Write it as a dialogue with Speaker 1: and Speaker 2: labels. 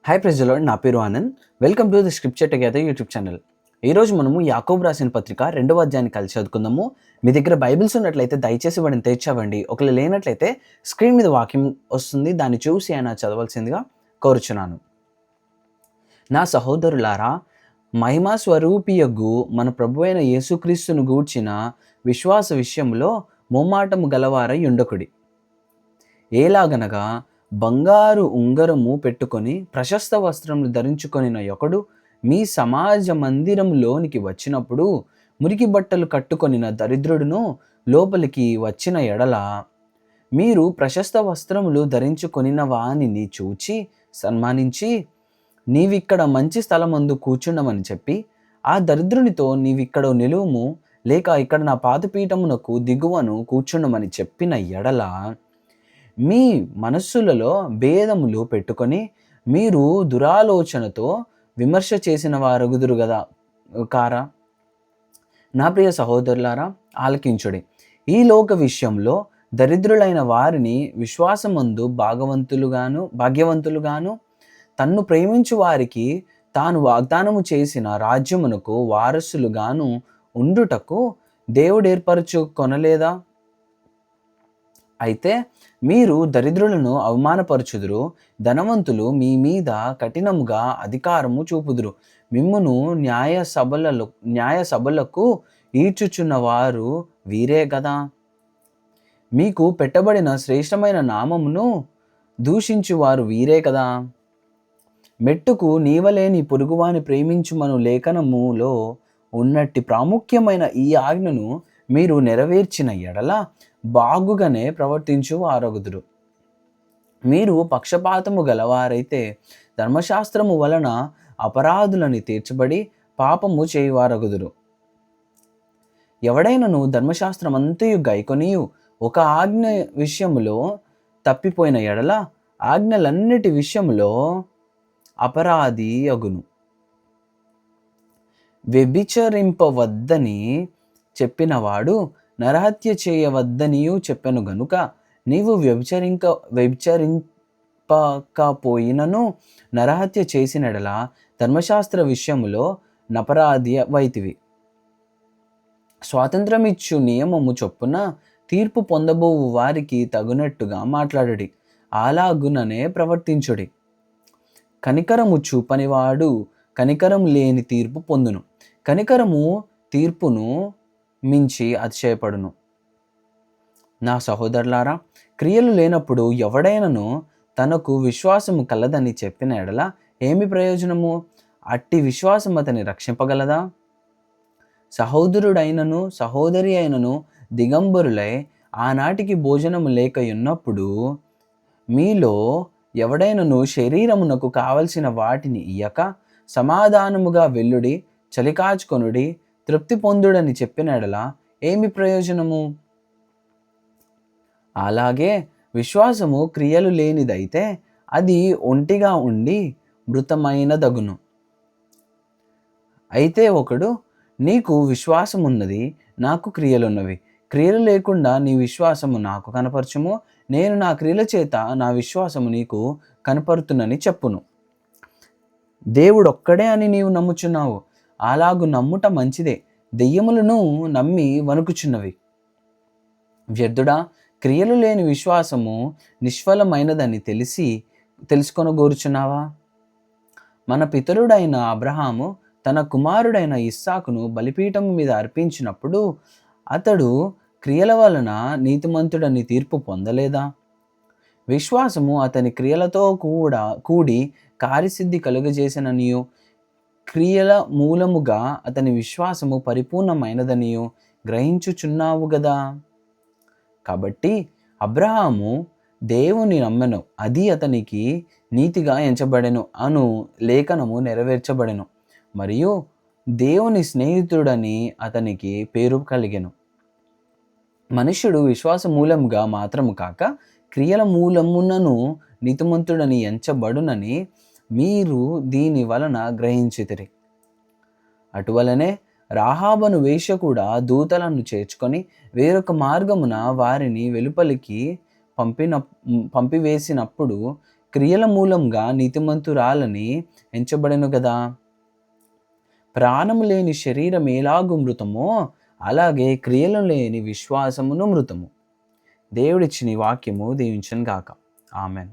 Speaker 1: Hi praise the lord. నా పేరు Anand. Welcome to the scripture together YouTube channel. ఈరోజు మనము యాకోబు రాసిన పత్రిక 2వ అధ్యాయాన్ని కలిసి చదువుకుందాము. మీ దగ్గర బైబిల్స్ ఉన్నట్లయితే దయచేసి వాటిని తెరచవండి. ఒకవేళ లేనట్లయితే స్క్రీన్ మీద వాక్యం వస్తుంది, దాన్ని చూసి ఆయన చదవాల్సిందిగా కోరుచున్నాను. నా సహోదరులారా, మహిమా స్వరూపియగు మన ప్రభువైన యేసుక్రీస్తును గూర్చిన విశ్వాస విషయంలో మొమ్మాటము గలవారై ఉండకుడి. ఏలాగనగా బంగారు ఉంగరము పెట్టుకొని ప్రశస్త వస్త్రములు ధరించుకొనిన ఒకడు మీ సమాజ మందిరంలోనికి వచ్చినప్పుడు మురికి బట్టలు కట్టుకొనిన దరిద్రుడును లోపలికి వచ్చిన ఎడల మీరు ప్రశస్త వస్త్రములు ధరించుకొనిన వానిని చూచి సన్మానించి, నీవిక్కడ మంచి స్థలమందు కూర్చుండమని చెప్పి, ఆ దరిద్రునితో నీవిక్కడ నిలువుము, లేక ఇక్కడ నా పాదపీఠమునకు దిగువను కూర్చుండమని చెప్పిన ఎడల మీ మనస్సులలో భేదములు పెట్టుకొని మీరు దురాలోచనతో విమర్శ చేసిన వారగుదురు గదా కారా. నా ప్రియ సహోదరులారా, ఆలకించుడి. ఈ లోక విషయంలో దరిద్రులైన వారిని విశ్వాసమందు భాగ్యవంతులుగాను తన్ను ప్రేమించు వారికి తాను వాగ్దానము చేసిన రాజ్యమునకు వారసులుగాను ఉండుటకు దేవుడు ఏర్పరచుకొనలేదా? అయితే మీరు దరిద్రులను అవమానపరచుదురు, ధనవంతులు మీ మీద కఠినముగా అధికారము చూపుదురు. మిమ్మును న్యాయ సభలకు ఈడ్చుచున్న వారు వీరే గదా. మీకు పెట్టబడిన శ్రేష్టమైన నామమును దూషించువారు వీరే కదా. మెట్టుకు నీవలేని పొరుగువాని ప్రేమించుమను లేఖనములో ఉన్నట్టి ప్రాముఖ్యమైన ఈ ఆజ్ఞను మీరు నెరవేర్చిన ఎడల బాగుగానే ప్రవర్తించు వారగుదురు. మీరు పక్షపాతము గలవారైతే ధర్మశాస్త్రము వలన అపరాధులని తీర్చబడి పాపము చేయువారగుదురు. ఎవడైనను ధర్మశాస్త్రమంతయు గైకొనియు ఒక ఆజ్ఞ విషయములో తప్పిపోయిన ఎడల ఆజ్ఞలన్నిటి విషయములో అపరాధి అగును. వ్యభిచరింపవద్దని చెప్పినవాడు నరహత్య చేయవద్దనియు చెప్పెను గనుక నీవు వ్యభిచరింపకపోయినను నరహత్య చేసినడల ధర్మశాస్త్ర విషయములో నపరాధి వైతివి. స్వాతంత్రమిచ్చు నియమము చొప్పున తీర్పు పొందబోవు వారికి తగునట్టుగా మాట్లాడుడి, అలాగుననే ప్రవర్తించుడి. కనికరము చూపనివాడు కనికరం లేని తీర్పు పొందును, కనికరము తీర్పును మించి అతిశయపడును. నా సహోదరులారా, క్రియలు లేనప్పుడు ఎవడైనను తనకు విశ్వాసము కలదని చెప్పిన ఎడల ఏమి ప్రయోజనము? అట్టి విశ్వాసం అతని రక్షింపగలదా? సహోదరుడైనను సహోదరి అయినను దిగంబరులై ఆనాటికి భోజనము లేకయున్నప్పుడు మీలో ఎవడైనను శరీరమునకు కావలసిన వాటిని ఇయ్యక సమాధానముగా వెల్లుడి, చలికాచుకొనుడి, తృప్తి పొందుడని చెప్పిన ఎడల ఏమి ప్రయోజనము? అలాగే విశ్వాసము క్రియలు లేనిదైతే అది ఒంటిగా ఉండి మృతమైనదగును. అయితే ఒకడు, నీకు విశ్వాసం ఉన్నది, నాకు క్రియలున్నవి, క్రియలు లేకుండా నీ విశ్వాసము నాకు కనపరచుము, నేను నా క్రియల చేత నా విశ్వాసము నీకు కనపరుతునని చెప్పును. దేవుడొక్కడే అని నీవు నమ్ముచున్నావు, అలాగు నమ్ముట మంచిదే. దెయ్యములను నమ్మి వణుకుచున్నవి. వ్యర్థుడా, క్రియలు లేని విశ్వాసము నిష్ఫలమైనదని తెలుసుకొనగోరుచున్నావా? మన పితరుడైన అబ్రహాము తన కుమారుడైన ఇస్సాకును బలిపీఠము మీద అర్పించినప్పుడు అతడు క్రియల వలన నీతిమంతుడని తీర్పు పొందలేదా? విశ్వాసము అతని క్రియలతో కూడి కార్యసిద్ధి కలుగజేసిననియు, క్రియల మూలముగా అతని విశ్వాసము పరిపూర్ణమైనదనియు గ్రహించుచున్నావు గదా. కాబట్టి అబ్రహాము దేవుని నమ్మెను, అది అతనికి నీతిగా ఎంచబడెను అను లేఖనము నెరవేర్చబడెను, మరియు దేవుని స్నేహితుడని అతనికి పేరు కలిగెను. మనుష్యుడు విశ్వాస మూలముగా మాత్రము కాక క్రియల మూలమునను నీతిమంతుడని ఎంచబడునని మీరు దీని వలన గ్రహించితిరి. అటువలనే రాహాబను వేశ్య కూడా దూతలను చేర్చుకొని వేరొక మార్గమున వారిని వెలుపలికి పంపివేసినప్పుడు క్రియల మూలంగా నీతిమంతురాలని ఎంచబడెను కదా. ప్రాణము లేని శరీరం ఎలాగు మృతమో అలాగే క్రియలు లేని విశ్వాసమును మృతము. దేవుడిచ్చిన ఈ వాక్యము దీవించును గాక. ఆమెన్.